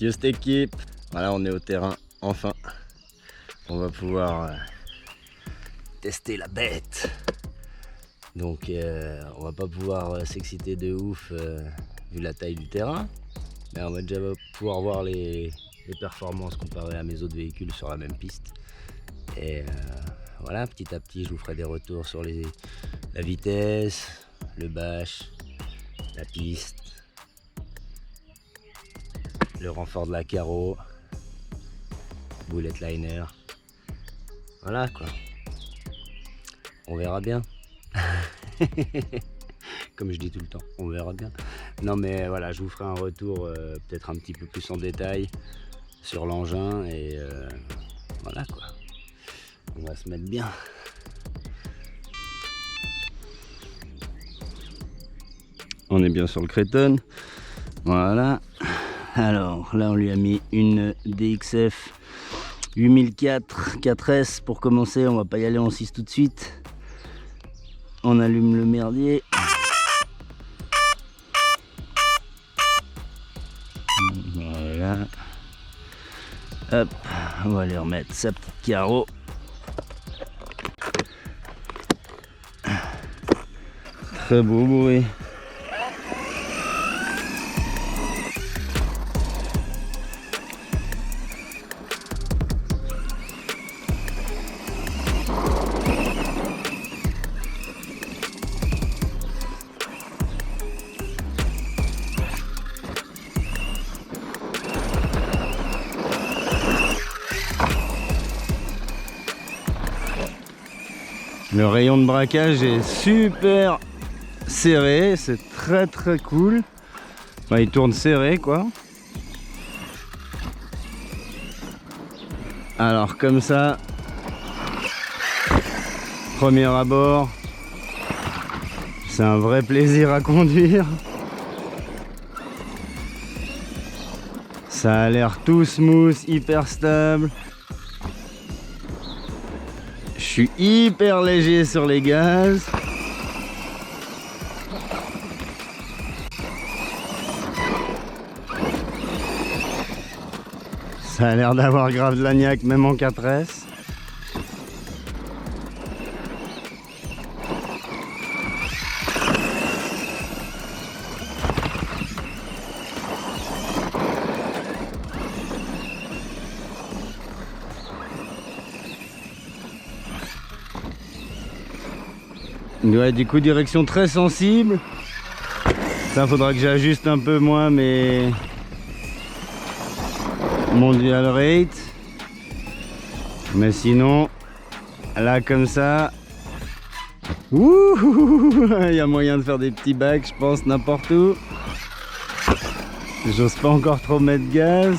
Just équipe. Voilà, on est au terrain, enfin. On va pouvoir tester la bête. Donc on va pas pouvoir s'exciter de ouf vu la taille du terrain. Mais on va déjà pouvoir voir les performances comparées à mes autres véhicules sur la même piste. Et voilà, petit à petit je vous ferai des retours sur la vitesse, le bash, la piste, le renfort de la carreau, bullet liner. Voilà quoi. On verra bien. Comme je dis tout le temps, on verra bien. Non mais voilà, je vous ferai un retour peut-être un petit peu plus en détail sur l'engin et voilà quoi. On va se mettre bien. On est bien sur le Créton. Voilà. Alors là on lui a mis une DXF 8004 4S pour commencer. On va pas y aller en 6 tout de suite. On allume le merdier. Voilà. Hop, on va aller remettre sa petite carreau. Très beau bruit. Le rayon de braquage est super serré, c'est très très cool. Enfin, il tourne serré quoi. Alors comme ça, premier abord, c'est un vrai plaisir à conduire. Ça a l'air tout smooth, hyper stable. Je suis hyper léger sur les gaz. Ça a l'air d'avoir grave de l'agnac même en 4S. Ouais, du coup direction très sensible. Ça faudra que j'ajuste un peu moins mon dual rate. Mais sinon là comme ça, il y a moyen de faire des petits bacs je pense n'importe où. J'ose pas encore trop mettre gaz.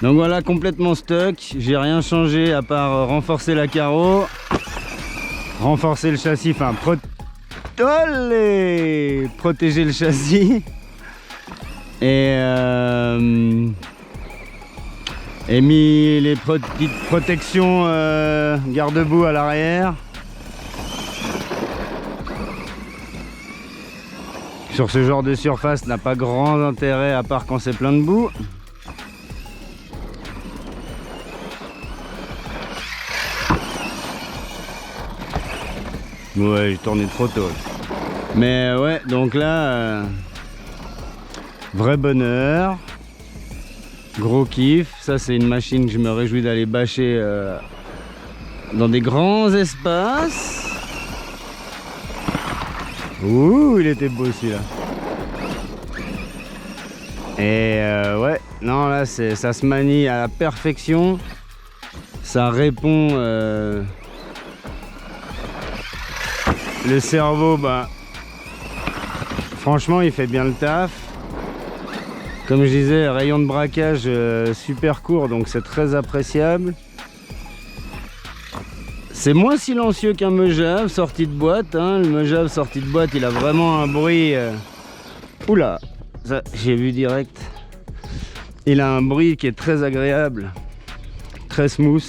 Donc voilà, complètement stock, j'ai rien changé à part renforcer la carreau, renforcer le châssis, enfin protéger le châssis et mis les petites protections garde-boue à l'arrière. Sur ce genre de surface, n'a pas grand intérêt à part quand c'est plein de boue. Ouais, j'ai tourné trop tôt. Mais ouais, donc là, vrai bonheur. Gros kiff. Ça, c'est une machine que je me réjouis d'aller bâcher dans des grands espaces. Ouh, il était beau celui-là. Et ouais, non, là, ça se manie à la perfection. Ça répond... Le cerveau, bah, franchement, il fait bien le taf. Comme je disais, rayon de braquage super court, donc c'est très appréciable. C'est moins silencieux qu'un Mojave sorti de boîte. Hein. Le Mojave sorti de boîte, il a vraiment un bruit. Oula, ça j'ai vu direct. Il a un bruit qui est très agréable, très smooth.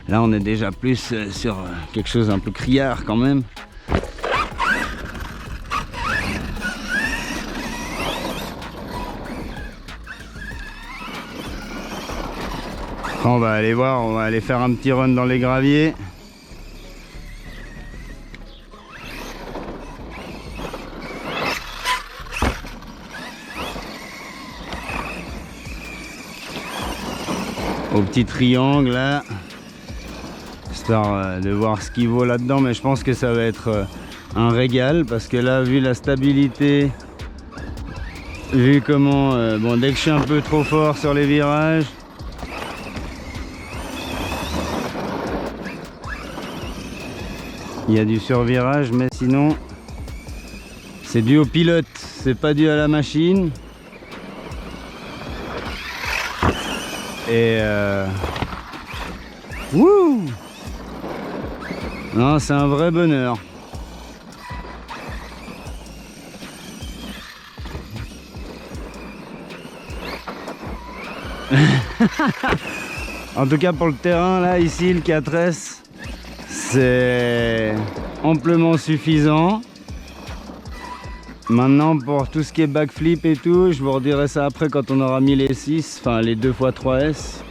Là on est déjà plus sur quelque chose un peu criard quand même. On va aller voir, on va aller faire un petit run dans les graviers. Au petit triangle là, histoire de voir ce qu'il vaut là-dedans, mais je pense que ça va être un régal parce que là, vu la stabilité, vu comment, bon, dès que je suis un peu trop fort sur les virages, il y a du survirage, mais sinon c'est dû au pilote, c'est pas dû à la machine. Et wouh! Non, c'est un vrai bonheur. En tout cas pour le terrain là, ici le 4S, c'est amplement suffisant. Maintenant pour tout ce qui est backflip et tout, je vous redirai ça après quand on aura mis les 6, enfin les 2x3S.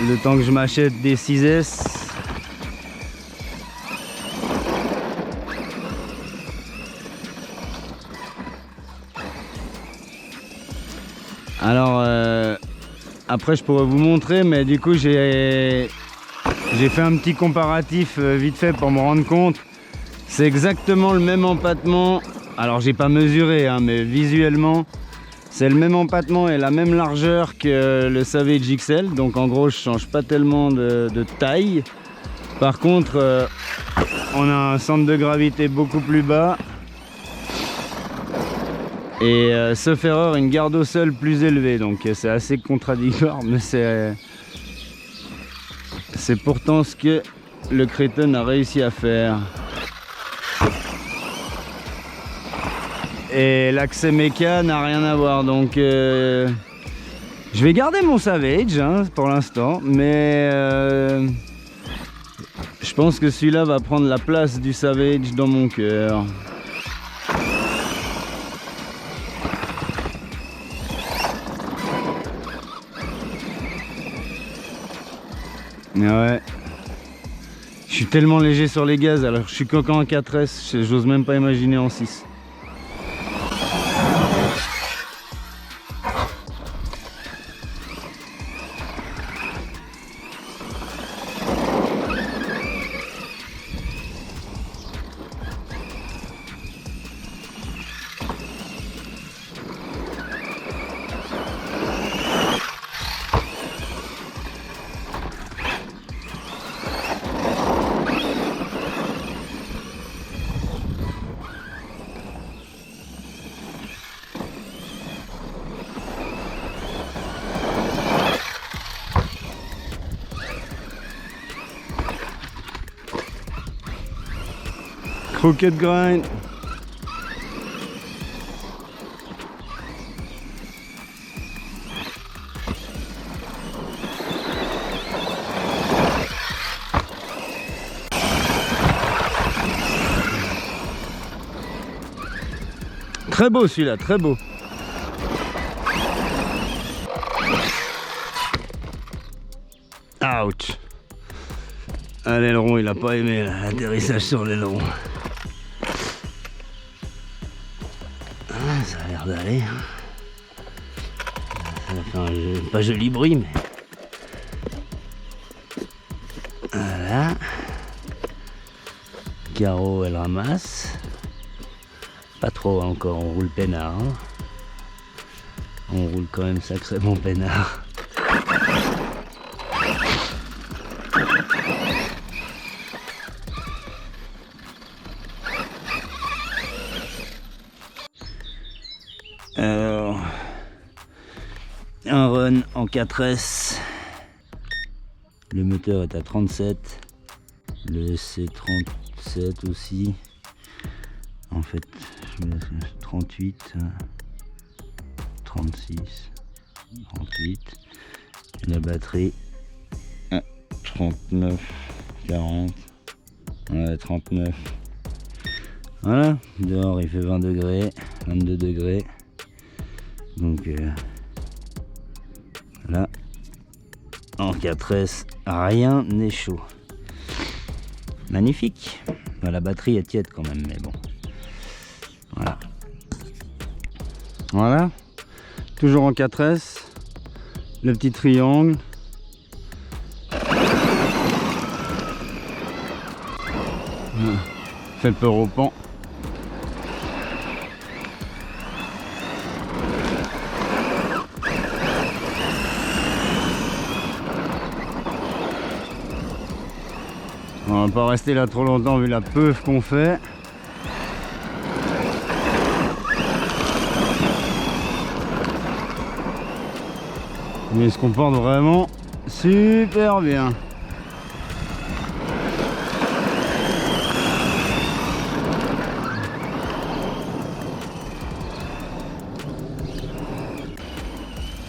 Le temps que je m'achète des 6S. Alors après je pourrais vous montrer, mais du coup j'ai fait un petit comparatif vite fait pour me rendre compte. C'est exactement le même empattement. Alors j'ai pas mesuré hein, mais visuellement c'est le même empattement et la même largeur que le Savage XL. Donc en gros je change pas tellement de taille. Par contre on a un centre de gravité beaucoup plus bas. Et sauf erreur, une garde au sol plus élevée, donc c'est assez contradictoire, mais c'est pourtant ce que le Creighton a réussi à faire. Et l'accès méca n'a rien à voir, donc je vais garder mon Savage hein, pour l'instant, mais je pense que celui-là va prendre la place du Savage dans mon cœur. Ouais, je suis tellement léger sur les gaz, alors je suis coquin en 4S, j'ose même pas imaginer en 6. Crooked grind. Très beau celui-là, très beau. Ouch. Ah, l'aileron, il a pas aimé l'atterrissage sur l'aileron. Ah, ça a l'air d'aller. Ça va faire un pas joli bruit, mais... Voilà. Caro, elle ramasse. Pas trop encore, on roule peinard. Hein. On roule quand même sacrément peinard. Alors, un run en 4S. Le moteur est à 37. Le C37 aussi. En fait, je mets 38, 36, 38. Et la batterie, 39, 40, ouais, 39. Voilà, dehors il fait 20 degrés, 22 degrés. Donc là, en 4S, rien n'est chaud. Magnifique. Bah, la batterie est tiède quand même, mais bon. Voilà. Voilà. Toujours en 4S. Le petit triangle. Fait peur au pan. On va pas rester là trop longtemps vu la peuf qu'on fait. Mais il se comporte vraiment super bien.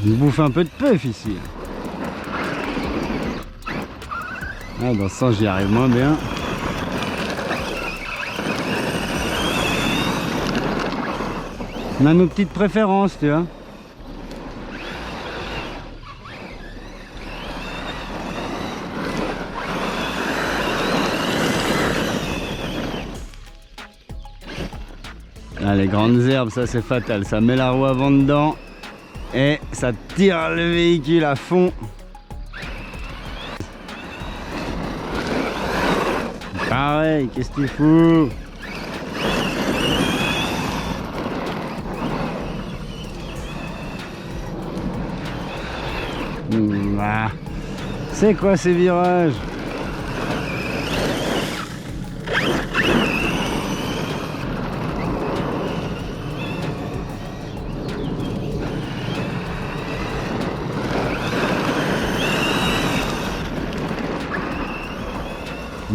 Il bouffe un peu de peuf ici. Ah, dans ce sens j'y arrive moins bien. On a nos petites préférences, tu vois. Ah, les grandes herbes, ça c'est fatal. Ça met la roue avant dedans et ça tire le véhicule à fond. Pareil, qu'est-ce que tu fous? Ah, c'est quoi ces virages?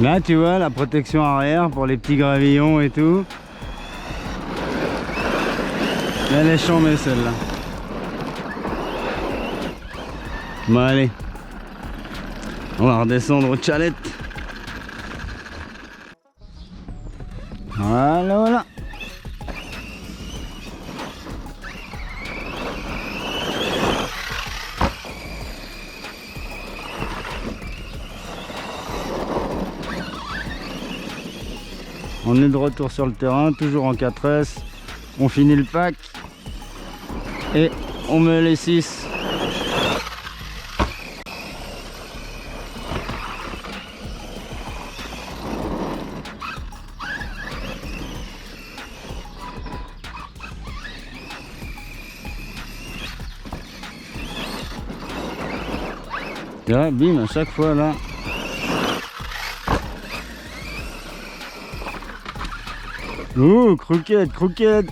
Là tu vois la protection arrière pour les petits gravillons et tout. Elle est chambée celle-là. Bon allez, on va redescendre au chalet. Voilà, voilà. On est de retour sur le terrain, toujours en 4S. On finit le pack et on met les 6. Là, bim, à chaque fois là. Oh, croquette, croquette.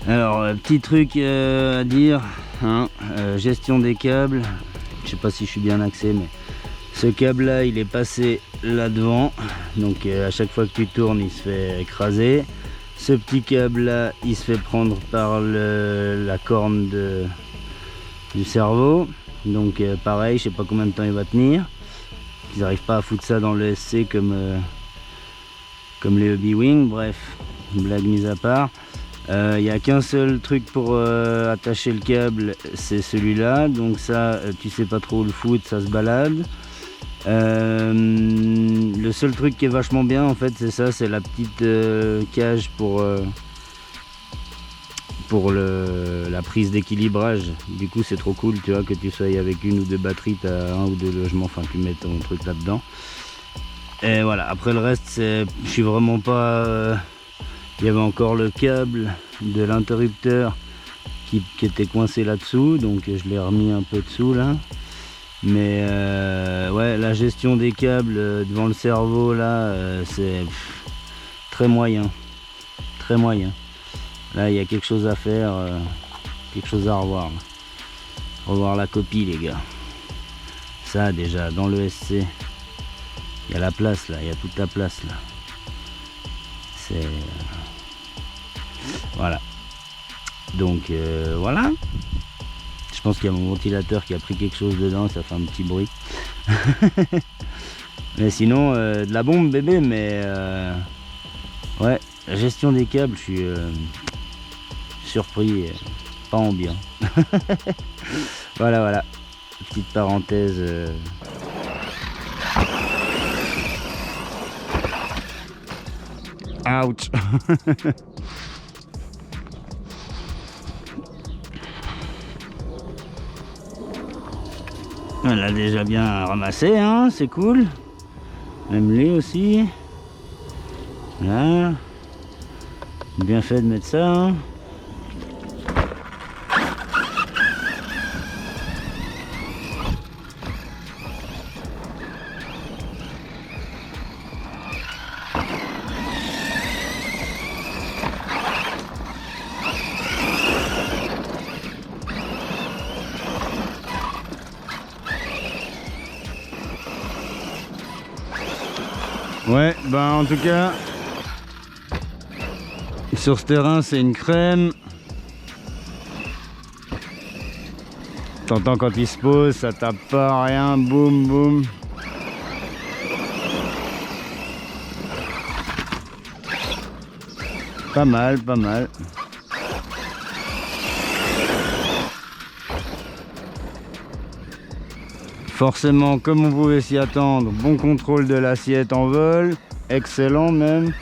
Alors, petit truc à dire, hein, gestion des câbles. Je sais pas si je suis bien axé, mais ce câble là il est passé là devant, donc à chaque fois que tu tournes il se fait écraser. Ce petit câble là il se fait prendre par la corne du cerveau, donc pareil, je sais pas combien de temps il va tenir. Ils n'arrivent pas à foutre ça dans le SC comme les Hobby-Wing. Bref, blague mise à part. Il n'y a qu'un seul truc pour attacher le câble, c'est celui-là, donc ça tu sais pas trop où le foutre, ça se balade. Le seul truc qui est vachement bien en fait c'est ça, c'est la petite cage pour la prise d'équilibrage. Du coup c'est trop cool, tu vois, que tu sois avec une ou deux batteries, tu as un ou deux logements, enfin tu mets ton truc là dedans. Et voilà, après le reste je suis vraiment pas il y avait encore le câble de l'interrupteur qui était coincé là-dessous, donc je l'ai remis un peu dessous là. Mais ouais, la gestion des câbles devant le cerveau là, c'est très moyen. Très moyen. Là, il y a quelque chose à faire, quelque chose à revoir. Revoir la copie, les gars. Ça, déjà, dans le SC, il y a la place là, il y a toute la place là. C'est. Voilà. Donc, voilà. Je pense qu'il y a mon ventilateur qui a pris quelque chose dedans, ça fait un petit bruit. Mais sinon, de la bombe bébé, mais ouais, la gestion des câbles, je suis surpris, pas en bien. Voilà, voilà, petite parenthèse. Ouch. Elle a déjà bien ramassé, hein, c'est cool. Même lui aussi. Là. Bien fait de mettre ça. Hein. Ouais, ben en tout cas, sur ce terrain c'est une crème. T'entends quand il se pose, ça tape pas, rien, boum boum. Pas mal, pas mal. Forcément, comme on pouvait s'y attendre, bon contrôle de l'assiette en vol, excellent même.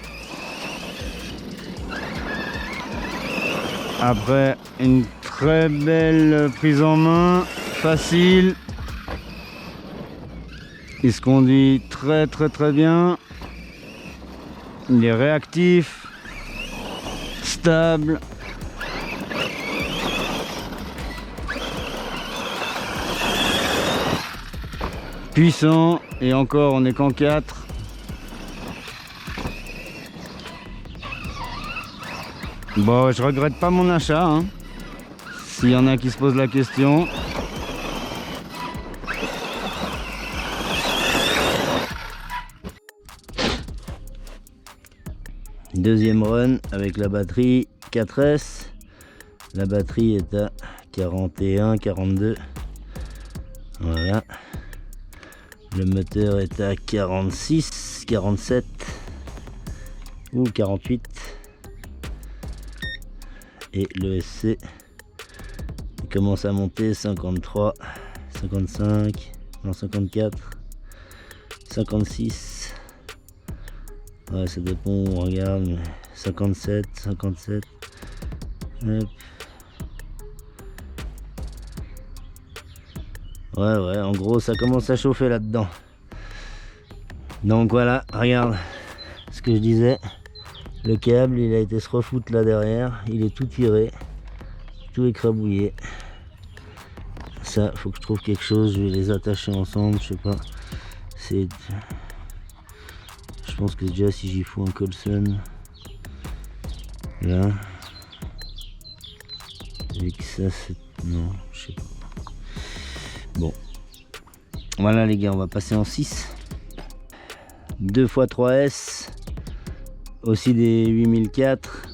Après, une très belle prise en main, facile. Il se conduit très bien. Il est réactif, stable. Puissant, et encore on est qu'en 4. Bon, je regrette pas mon achat, hein, s'il y en a qui se posent la question. Deuxième run avec la batterie 4S. La batterie est à 41, 42. Voilà. Le moteur est à 46, 47 ou 48. Et le SC il commence à monter 53, 55, non 54, 56. Ouais, ça dépend, on regarde. 57, 57. Hop. Ouais, en gros, ça commence à chauffer là-dedans. Donc voilà, regarde ce que je disais. Le câble, il a été se refoutre là derrière. Il est tout tiré, tout écrabouillé. Ça, faut que je trouve quelque chose. Je vais les attacher ensemble, je sais pas. C'est... Je pense que déjà, si j'y fous un Colson, là, et que ça, c'est... Non, je sais pas. Bon, voilà les gars, on va passer en 6. 2x3S, aussi des 8004.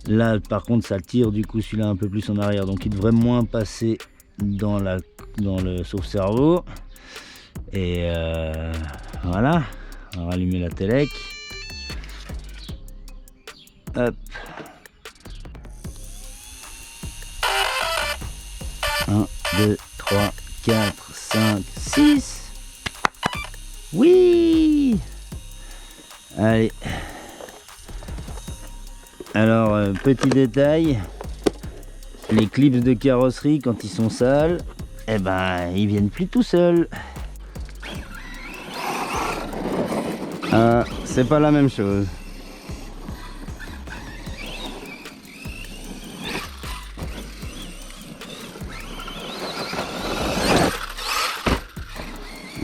Là par contre ça tire du coup celui-là un peu plus en arrière, donc il devrait moins passer dans le sauve-cerveau. Et voilà, on va rallumer la télec. Hop. 1, 2, 3, 4, 5, 6. Oui. Allez. Alors, petit détail. Les clips de carrosserie, quand ils sont sales, eh ben, ils viennent plus tout seuls. C'est pas la même chose.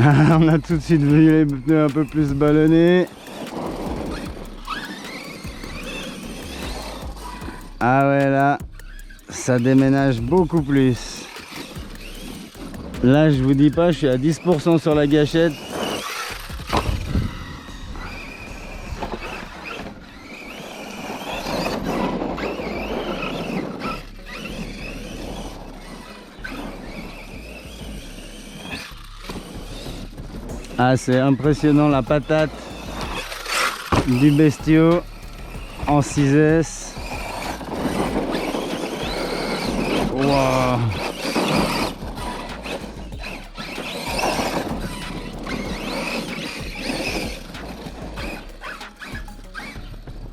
On a tout de suite vu les pneus un peu plus ballonnés. Ah ouais, là, ça déménage beaucoup plus. Là, je vous dis pas, je suis à 10% sur la gâchette. Ah, c'est impressionnant la patate du bestiau en 6S. Wow.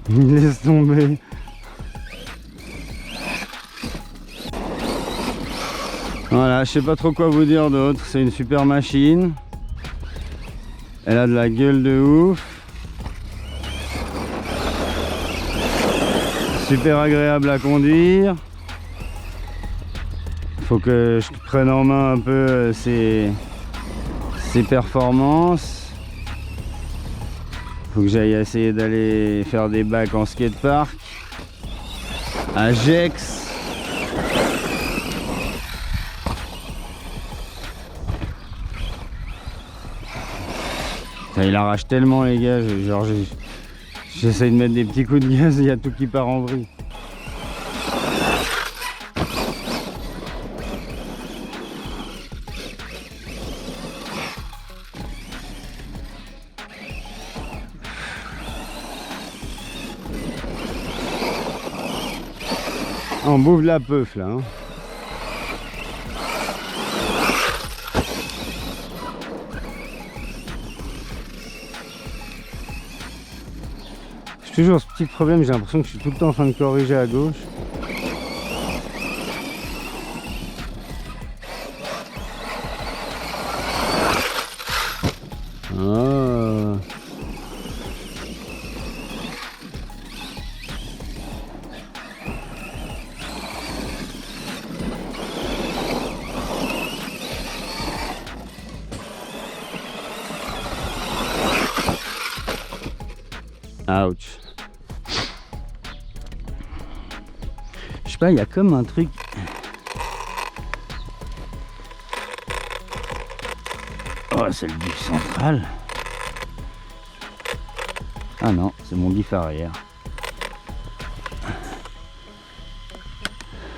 Il laisse tomber. Voilà, je sais pas trop quoi vous dire d'autre. C'est une super machine. Elle a de la gueule de ouf. Super agréable à conduire. Faut que je prenne en main un peu ses performances. Faut que j'aille essayer d'aller faire des bacs en skatepark. À Gex. Il arrache tellement les gars, genre j'essaye de mettre des petits coups de gaz, il y a tout qui part en vrille. On bouffe de la peuf là. Hein. J'ai toujours ce petit problème, j'ai l'impression que je suis tout le temps en train de corriger à gauche. Oh. Ouch. Je sais pas, il y a comme un truc. Oh, c'est le diff central. Ah non, c'est mon diff arrière.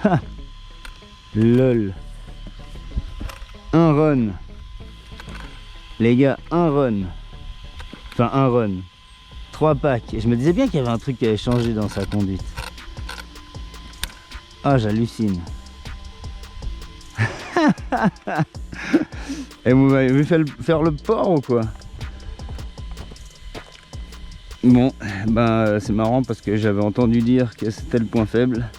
Ha, lol. Un run. Les gars, un run. Enfin, un run. 3 packs. Et je me disais bien qu'il y avait un truc qui avait changé dans sa conduite. Ah, j'hallucine. Et vous m'avez vu faire le port ou quoi? Bon, bah c'est marrant parce que j'avais entendu dire que c'était le point faible.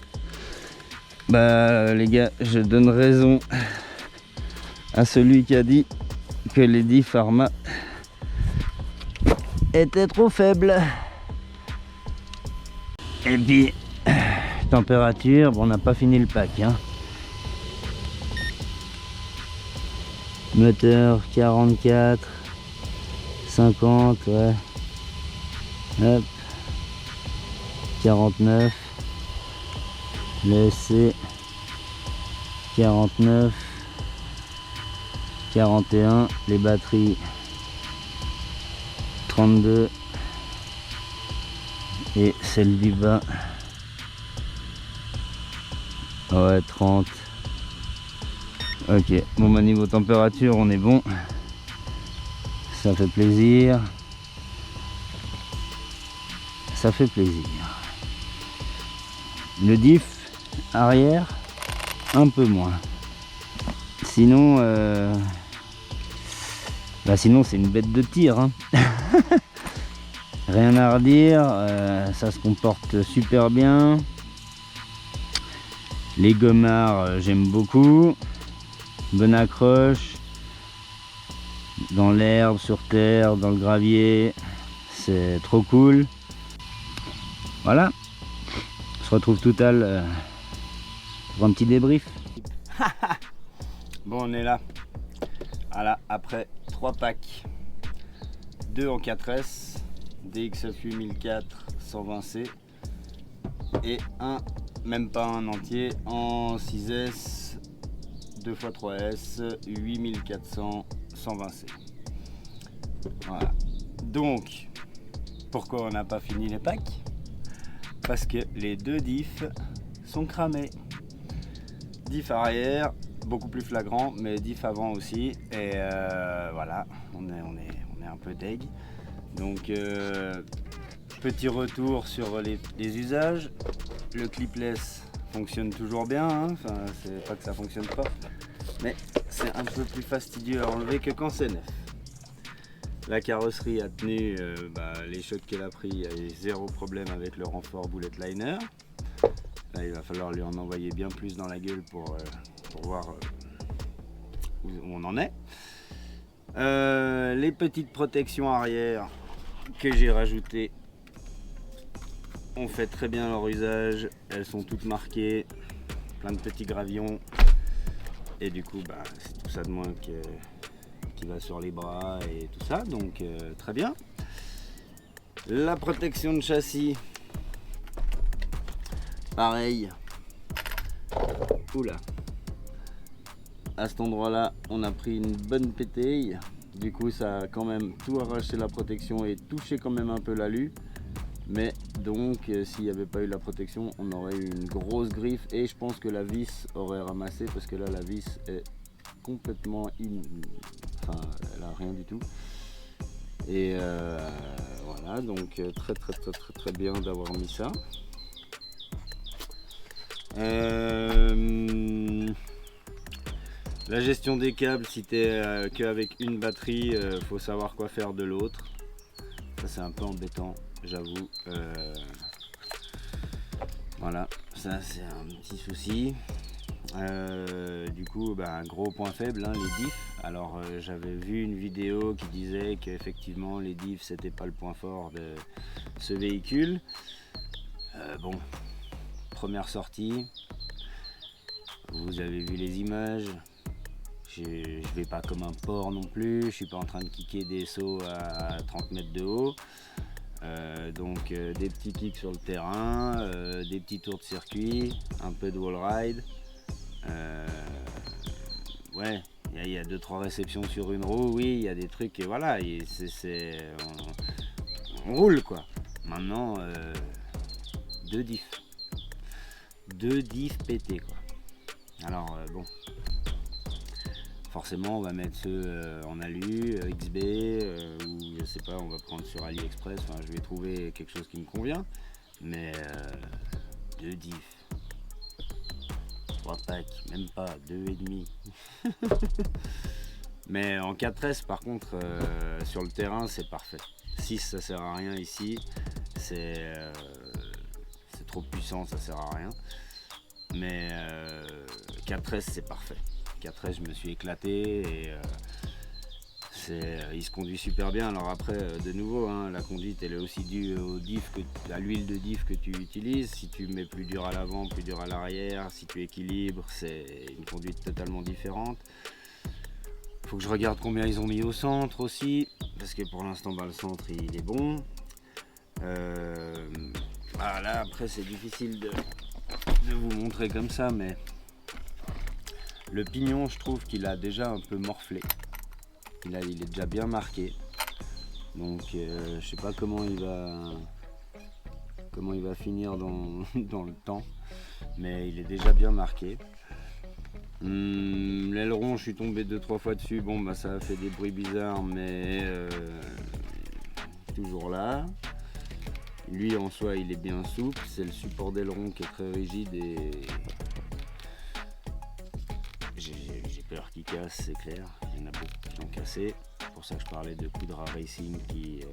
Bah les gars, je donne raison à celui qui a dit que les diffs Arma étaient trop faibles. Et puis, température, bon, on n'a pas fini le pack. Hein. Moteur 44, 50, ouais. Hop. 49. Le SC 49. 41. Les batteries 32. Et celle du bas, ouais, 30. Ok, bon bah niveau température on est bon, ça fait plaisir, ça fait plaisir. Le diff arrière un peu moins, sinon sinon c'est une bête de tir hein. Rien à redire, ça se comporte super bien. Les gommards, j'aime beaucoup. Bonne accroche. Dans l'herbe, sur terre, dans le gravier. C'est trop cool. Voilà. On se retrouve tout à l'heure pour un petit débrief. Bon, on est là. Voilà, après 3 packs, 2 en 4S, DXF 8004 120C et même pas un entier en 6S 2x3S 8400 120C. Voilà. Donc, pourquoi on n'a pas fini les packs? Parce que les 2 diffs sont cramés. Diff arrière, beaucoup plus flagrant, mais diff avant aussi. Et voilà, on est un peu deg. Donc, petit retour sur les usages. Le clipless fonctionne toujours bien, hein. Enfin, c'est pas que ça fonctionne pas, mais c'est un peu plus fastidieux à enlever que quand c'est neuf. La carrosserie a tenu les chocs qu'elle a pris, il y a eu 0 problème avec le renfort bullet liner. Là, il va falloir lui en envoyer bien plus dans la gueule pour voir où on en est. Les petites protections arrière que j'ai rajoutées ont fait très bien leur usage. Elles sont toutes marquées, plein de petits gravillons. Et du coup, c'est tout ça de moins qui va sur les bras et tout ça. Donc, très bien. La protection de châssis. Pareil. Oula. À cet endroit-là, on a pris une bonne pétille. Du coup, ça a quand même tout arraché la protection et touché quand même un peu l'alu. Mais donc, s'il n'y avait pas eu la protection, on aurait eu une grosse griffe et je pense que la vis aurait ramassé parce que là, la vis est complètement enfin, elle a rien du tout. Et voilà, donc très bien d'avoir mis ça. La gestion des câbles, si tu es qu'avec une batterie, faut savoir quoi faire de l'autre. Ça c'est un peu embêtant, j'avoue. Voilà, ça c'est un petit souci. Du coup, un gros point faible, hein, les diffs. Alors j'avais vu une vidéo qui disait qu'effectivement les diffs c'était pas le point fort de ce véhicule. Bon, première sortie, vous avez vu les images. Je vais pas comme un porc non plus, je suis pas en train de kicker des sauts à 30 mètres de haut. Donc des petits kicks sur le terrain, des petits tours de circuit, un peu de wall ride. Ouais, il y a 2-3 réceptions sur une roue, oui, il y a des trucs et voilà, on roule quoi. Maintenant, 2 diffs. 2 diffs pétés quoi. Alors bon. Forcément, on va mettre ceux en alu, XB, ou je sais pas, on va prendre sur AliExpress. Enfin, je vais trouver quelque chose qui me convient. Mais 2 diffs, 3 packs, même pas, 2,5. Mais en 4S, par contre, sur le terrain, c'est parfait. 6, ça sert à rien ici. C'est trop puissant, ça sert à rien. Mais 4S, c'est parfait. 4S, je me suis éclaté et il se conduit super bien. Alors après, de nouveau, hein, la conduite elle est aussi due au diff à l'huile de diff que tu utilises. Si tu mets plus dur à l'avant, plus dur à l'arrière, si tu équilibres, c'est une conduite totalement différente. Faut que je regarde combien ils ont mis au centre aussi, parce que pour l'instant, le centre il est bon. Voilà, après c'est difficile de vous montrer comme ça, mais le pignon, je trouve qu'il a déjà un peu morflé. Il est déjà bien marqué. Donc, je sais pas comment il va finir dans le temps. Mais il est déjà bien marqué. L'aileron, je suis tombé 2-3 fois dessus. Bon, ça a fait des bruits bizarres, mais toujours là. Lui, en soi, il est bien souple. C'est le support d'aileron qui est très rigide et j'ai peur qu'il casse, c'est clair. Il y en a beaucoup qui l'ont cassé. C'est pour ça que je parlais de Coudra Racing qui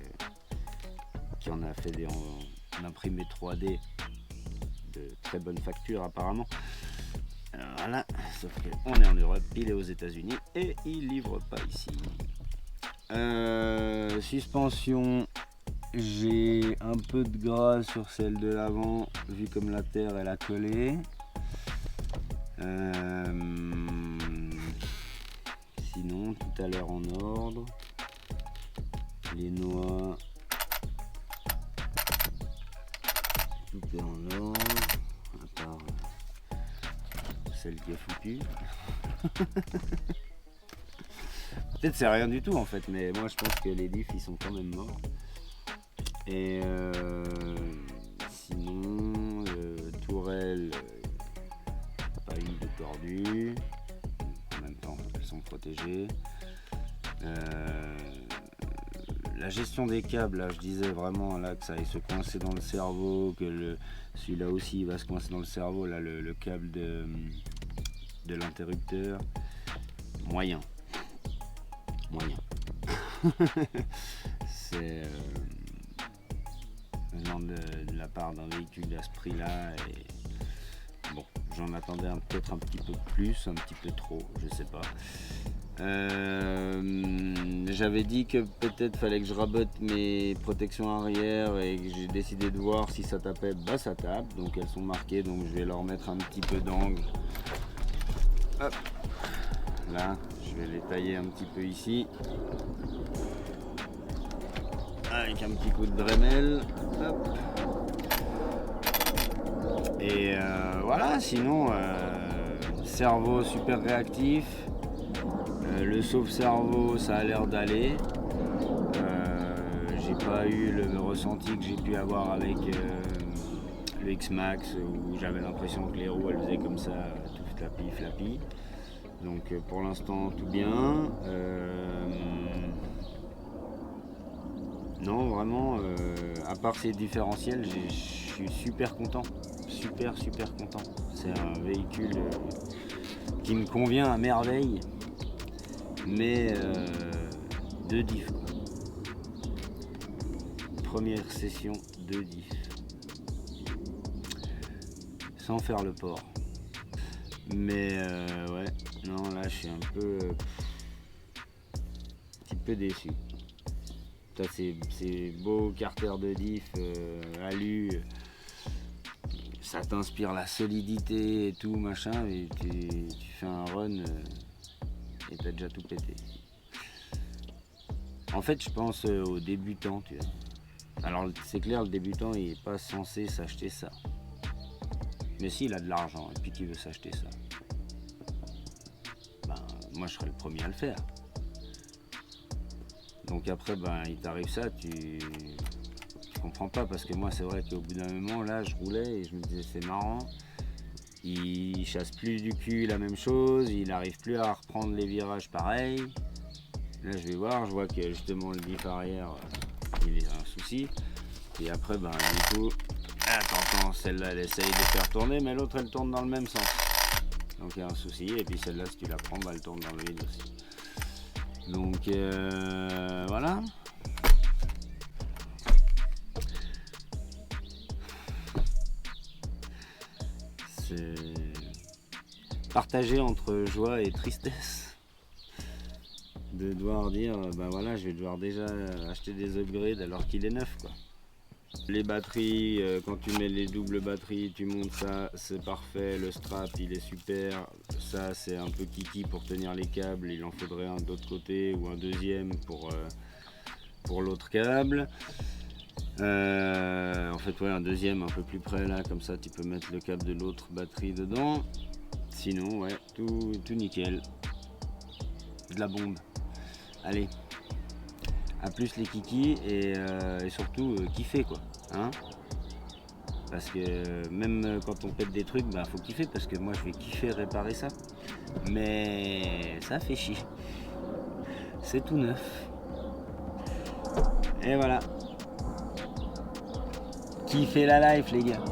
en a fait en imprimé 3D de très bonne facture apparemment. Alors voilà, sauf qu'on est en Europe, il est aux États-Unis et il livre pas ici. Suspension, j'ai un peu de gras sur celle de l'avant, vu comme la terre elle a collé. Sinon tout tout à l'heure en ordre. Les noix, tout est en ordre, à part celle qui est foutue. Peut-être c'est rien du tout en fait, mais moi je pense que les diffs ils sont quand même morts. Et sinon, tourelle, pas eu de tordu. En même temps, elles sont protégées. La gestion des câbles, là, je disais vraiment là que ça allait se coincer dans le cerveau, que celui-là aussi il va se coincer dans le cerveau, là le câble de l'interrupteur, moyen. C'est venant de la part d'un véhicule à ce prix-là, et bon, j'en attendais peut-être un petit peu plus, un petit peu trop, je sais pas. J'avais dit que peut-être fallait que je rabote mes protections arrière et que j'ai décidé de voir si ça tapait. Bah ça tape, donc elles sont marquées, donc je vais leur mettre un petit peu d'angle. Hop, là, je vais les tailler un petit peu ici. Avec un petit coup de Dremel. Hop. Et voilà, sinon, cerveau super réactif. Le sauve-cerveau, ça a l'air d'aller. J'ai pas eu le ressenti que j'ai pu avoir avec le X-Max, où j'avais l'impression que les roues elles faisaient comme ça, tout flappy. Donc pour l'instant tout bien. Non vraiment, à part ces différentiels, je suis super content. Super content. C'est un véhicule qui me convient à merveille. Mais deux diffs quoi. Première session de diff. Sans faire le port. Mais ouais, non là je suis un petit peu déçu. Ces beaux carters de diff alu, ça t'inspire la solidité et tout machin, et tu fais un run et t'as déjà tout pété. En fait je pense aux débutants, tu vois. Alors c'est clair, le débutant il est pas censé s'acheter ça. Mais s'il a de l'argent et puis qu'il veut s'acheter ça, ben moi je serais le premier à le faire. Donc après ben il t'arrive ça, tu comprends pas, parce que moi c'est vrai qu'au bout d'un moment là je roulais et je me disais c'est marrant. Il chasse plus du cul la même chose, il n'arrive plus à reprendre les virages pareils. Là je vais voir, je vois que justement le diff arrière il a un souci. Et après ben du coup, attends, celle-là elle essaye de faire tourner, mais l'autre elle tourne dans le même sens. Donc il y a un souci, et puis celle-là si tu la prends, ben, elle tourne dans le vide aussi. Donc voilà. C'est partagé entre joie et tristesse de devoir dire ben voilà, je vais devoir déjà acheter des upgrades alors qu'il est neuf quoi. Les batteries, quand tu mets les doubles batteries, tu montes ça, c'est parfait. Le strap il est super, ça c'est un peu kiki pour tenir les câbles, il en faudrait un d'autre côté ou un deuxième pour l'autre câble. En fait ouais, un deuxième un peu plus près là, comme ça tu peux mettre le câble de l'autre batterie dedans. Sinon ouais, tout nickel. De la bombe. Allez, à plus les kikis, et surtout kiffer quoi, hein, parce que même quand on pète des trucs, bah faut kiffer, parce que moi je vais kiffer réparer ça, mais ça fait chier, c'est tout neuf, et voilà, kiffez la life les gars.